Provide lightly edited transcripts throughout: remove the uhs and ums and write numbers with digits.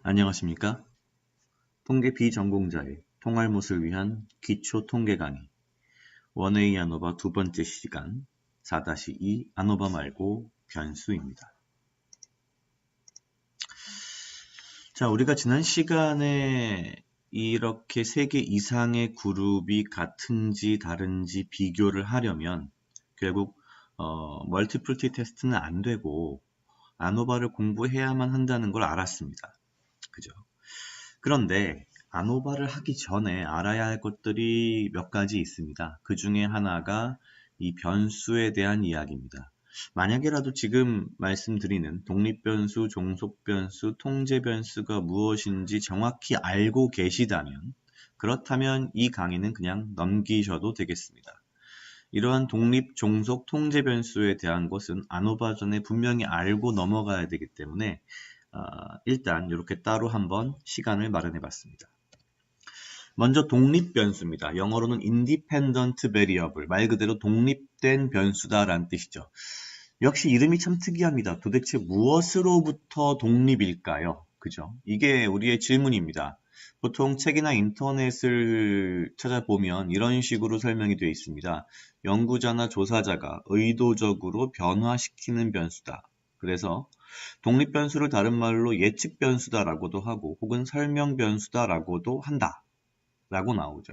안녕하십니까? 통계 비전공자의 통알못을 위한 기초 통계 강의 원웨이 아노바 두 번째 시간 4-2 아노바 말고 변수입니다. 자, 우리가 지난 시간에 이렇게 3개 이상의 그룹이 같은지 다른지 비교를 하려면 결국 멀티플티 테스트는 안 되고 아노바를 공부해야만 한다는 걸 알았습니다. 그죠? 그런데 아노바를 하기 전에 알아야 할 것들이 몇 가지 있습니다. 그 중에 하나가 이 변수에 대한 이야기입니다. 만약에라도 지금 말씀드리는 독립변수, 종속변수, 통제변수가 무엇인지 정확히 알고 계시다면 그렇다면 이 강의는 그냥 넘기셔도 되겠습니다. 이러한 독립, 종속, 통제변수에 대한 것은 아노바 전에 분명히 알고 넘어가야 되기 때문에 일단 이렇게 따로 한번 시간을 마련해 봤습니다. 먼저 독립변수입니다. 영어로는 independent variable, 말 그대로 독립된 변수다라는 뜻이죠. 역시 이름이 참 특이합니다. 도대체 무엇으로부터 독립일까요? 그죠? 이게 우리의 질문입니다. 보통 책이나 인터넷을 찾아보면 이런 식으로 설명이 되어 있습니다. 연구자나 조사자가 의도적으로 변화시키는 변수다. 그래서 독립변수를 다른 말로 예측변수다라고도 하고 혹은 설명변수다라고도 한다 라고 나오죠.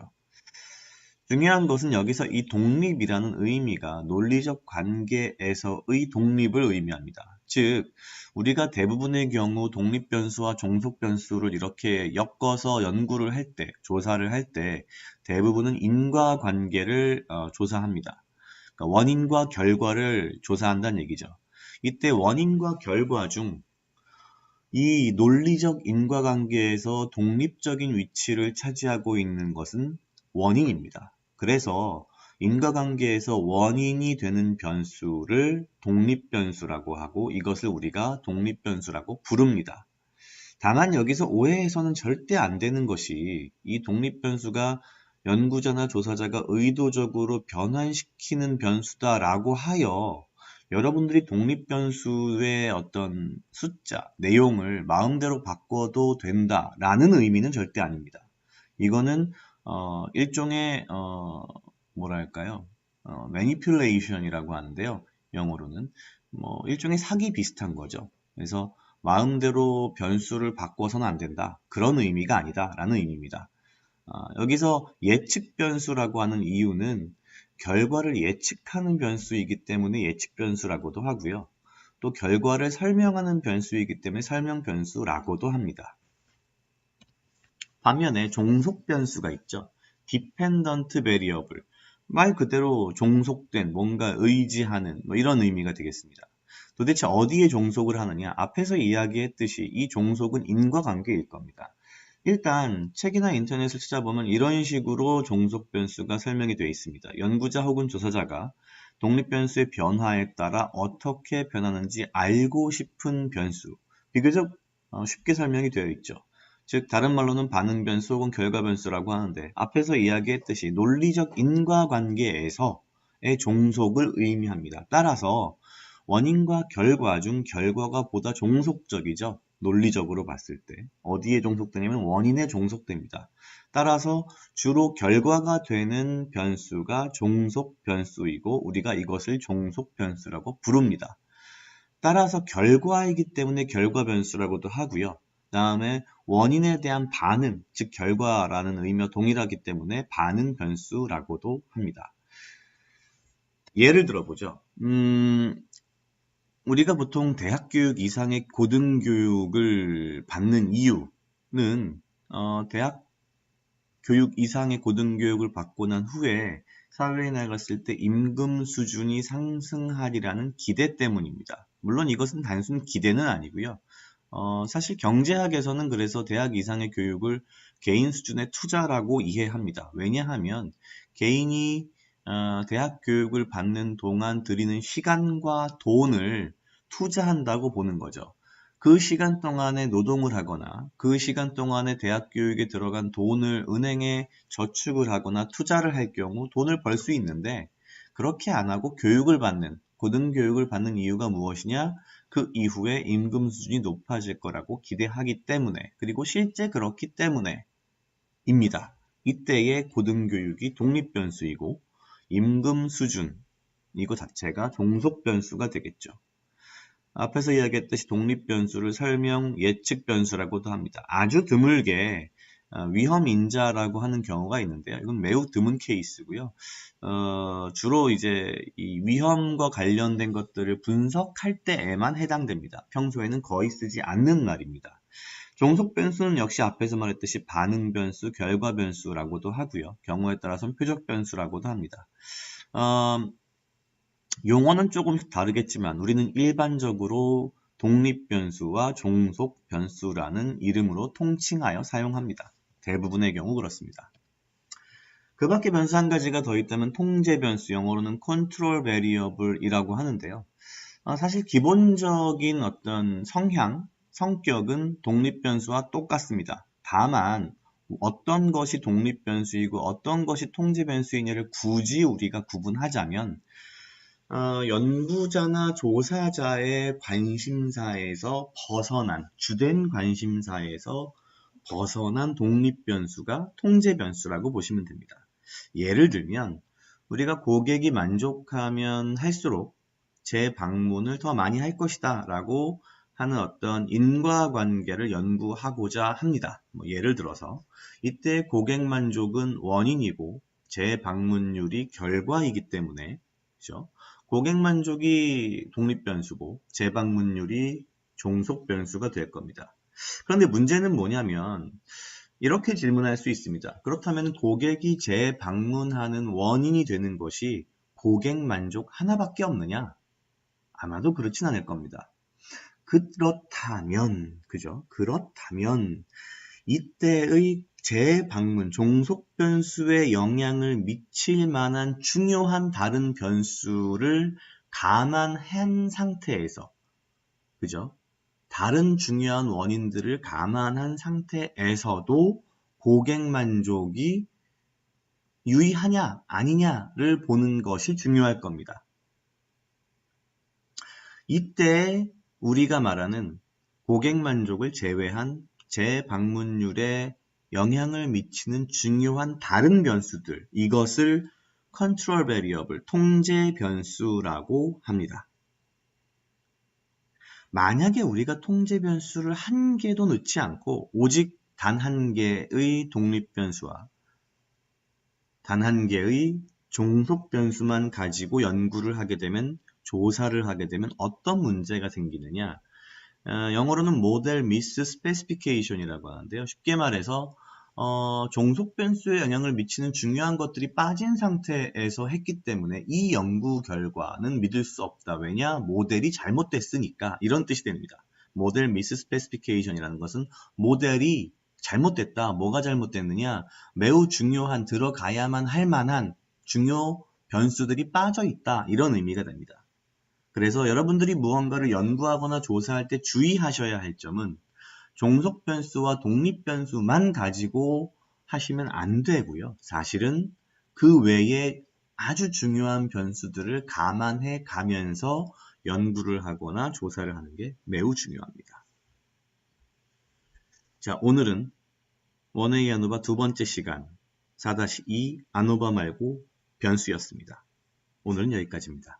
중요한 것은 여기서 이 독립이라는 의미가 논리적 관계에서의 독립을 의미합니다. 즉 우리가 대부분의 경우 독립변수와 종속변수를 이렇게 엮어서 연구를 할 때, 조사를 할 때 대부분은 인과관계를 조사합니다. 그러니까 원인과 결과를 조사한다는 얘기죠. 이때 원인과 결과 중 이 논리적 인과관계에서 독립적인 위치를 차지하고 있는 것은 원인입니다. 그래서 인과관계에서 원인이 되는 변수를 독립변수라고 하고 이것을 우리가 독립변수라고 부릅니다. 다만 여기서 오해해서는 절대 안 되는 것이 이 독립변수가 연구자나 조사자가 의도적으로 변환시키는 변수다라고 하여 여러분들이 독립변수의 어떤 숫자, 내용을 마음대로 바꿔도 된다라는 의미는 절대 아닙니다. 이거는 일종의 뭐랄까요? manipulation이라고 하는데요. 영어로는 일종의 사기 비슷한 거죠. 그래서 마음대로 변수를 바꿔서는 안 된다. 그런 의미가 아니다라는 의미입니다. 여기서 예측 변수라고 하는 이유는 결과를 예측하는 변수이기 때문에 예측 변수라고도 하고요. 또 결과를 설명하는 변수이기 때문에 설명 변수라고도 합니다. 반면에 종속 변수가 있죠. dependent variable. 말 그대로 종속된, 뭔가 의지하는 이런 의미가 되겠습니다. 도대체 어디에 종속을 하느냐? 앞에서 이야기했듯이 이 종속은 인과관계일 겁니다. 일단 책이나 인터넷을 찾아보면 이런 식으로 종속 변수가 설명이 되어 있습니다. 연구자 혹은 조사자가 독립 변수의 변화에 따라 어떻게 변하는지 알고 싶은 변수. 비교적 쉽게 설명이 되어 있죠. 즉 다른 말로는 반응 변수 혹은 결과 변수라고 하는데 앞에서 이야기했듯이 논리적 인과관계에서의 종속을 의미합니다. 따라서 원인과 결과 중 결과가 보다 종속적이죠. 논리적으로 봤을 때 어디에 종속되냐면 원인에 종속됩니다. 따라서 주로 결과가 되는 변수가 종속 변수이고 우리가 이것을 종속 변수라고 부릅니다. 따라서 결과이기 때문에 결과 변수라고도 하고요. 다음에 원인에 대한 반응, 즉 결과라는 의미와 동일하기 때문에 반응 변수라고도 합니다. 예를 들어보죠. 우리가 보통 대학 교육 이상의 고등교육을 받는 이유는 대학 교육 이상의 고등교육을 받고 난 후에 사회에 나갔을 때 임금 수준이 상승하리라는 기대 때문입니다. 물론 이것은 단순 기대는 아니고요. 사실 경제학에서는 그래서 대학 이상의 교육을 개인 수준의 투자라고 이해합니다. 왜냐하면 개인이 대학 교육을 받는 동안 들이는 시간과 돈을 투자한다고 보는 거죠. 그 시간 동안에 노동을 하거나 그 시간 동안에 대학 교육에 들어간 돈을 은행에 저축을 하거나 투자를 할 경우 돈을 벌 수 있는데 그렇게 안 하고 교육을 받는 고등교육을 받는 이유가 무엇이냐? 그 이후에 임금 수준이 높아질 거라고 기대하기 때문에, 그리고 실제 그렇기 때문에 입니다. 이때의 고등교육이 독립변수이고 임금 수준, 이거 자체가 종속변수가 되겠죠. 앞에서 이야기했듯이 독립변수를 설명 예측변수라고도 합니다. 아주 드물게 위험인자라고 하는 경우가 있는데요. 이건 매우 드문 케이스고요. 주로 이제 이 위험과 관련된 것들을 분석할 때에만 해당됩니다. 평소에는 거의 쓰지 않는 말입니다. 종속변수는 역시 앞에서 말했듯이 반응변수, 결과변수라고도 하고요. 경우에 따라서는 표적변수라고도 합니다. 용어는 조금 다르겠지만 우리는 일반적으로 독립변수와 종속변수라는 이름으로 통칭하여 사용합니다. 대부분의 경우 그렇습니다. 그 밖에 변수 한 가지가 더 있다면 통제변수, 영어로는 control variable이라고 하는데요. 사실 기본적인 어떤 성격은 독립변수와 똑같습니다. 다만 어떤 것이 독립변수이고 어떤 것이 통제변수이냐를 굳이 우리가 구분하자면 연구자나 조사자의 관심사에서 벗어난, 주된 관심사에서 벗어난 독립변수가 통제변수라고 보시면 됩니다. 예를 들면 우리가 고객이 만족하면 할수록 재방문을 더 많이 할 것이다 라고 하는 어떤 인과관계를 연구하고자 합니다. 예를 들어서 이때 고객 만족은 원인이고 재방문율이 결과이기 때문에, 그렇죠? 고객 만족이 독립변수고 재방문율이 종속변수가 될 겁니다. 그런데 문제는 뭐냐면 이렇게 질문할 수 있습니다. 그렇다면 고객이 재방문하는 원인이 되는 것이 고객 만족 하나밖에 없느냐? 아마도 그렇진 않을 겁니다. 그렇다면, 그죠? 그렇다면 이때의 재방문, 종속변수에 영향을 미칠 만한 중요한 다른 변수를 감안한 상태에서, 그죠? 다른 중요한 원인들을 감안한 상태에서도 고객 만족이 유의하냐, 아니냐를 보는 것이 중요할 겁니다. 이때 우리가 말하는 고객 만족을 제외한 재방문율에 영향을 미치는 중요한 다른 변수들, 이것을 컨트롤 베리어블, 통제 변수라고 합니다. 만약에 우리가 통제 변수를 한 개도 넣지 않고 오직 단 한 개의 독립 변수와 단 한 개의 종속 변수만 가지고 연구를 하게 되면, 조사를 하게 되면 어떤 문제가 생기느냐? 영어로는 모델 미스 스페시피케이션이라고 하는데요. 쉽게 말해서 종속 변수에 영향을 미치는 중요한 것들이 빠진 상태에서 했기 때문에 이 연구 결과는 믿을 수 없다. 왜냐? 모델이 잘못됐으니까. 이런 뜻이 됩니다. 모델 미스 스페시피케이션이라는 것은 모델이 잘못됐다. 뭐가 잘못됐느냐? 매우 중요한, 들어가야만 할 만한 중요 변수들이 빠져 있다. 이런 의미가 됩니다. 그래서 여러분들이 무언가를 연구하거나 조사할 때 주의하셔야 할 점은 종속 변수와 독립 변수만 가지고 하시면 안 되고요. 사실은 그 외에 아주 중요한 변수들을 감안해 가면서 연구를 하거나 조사를 하는 게 매우 중요합니다. 자, 오늘은 원웨이 아노바 두 번째 시간 4-2 아노바 말고 변수였습니다. 오늘은 여기까지입니다.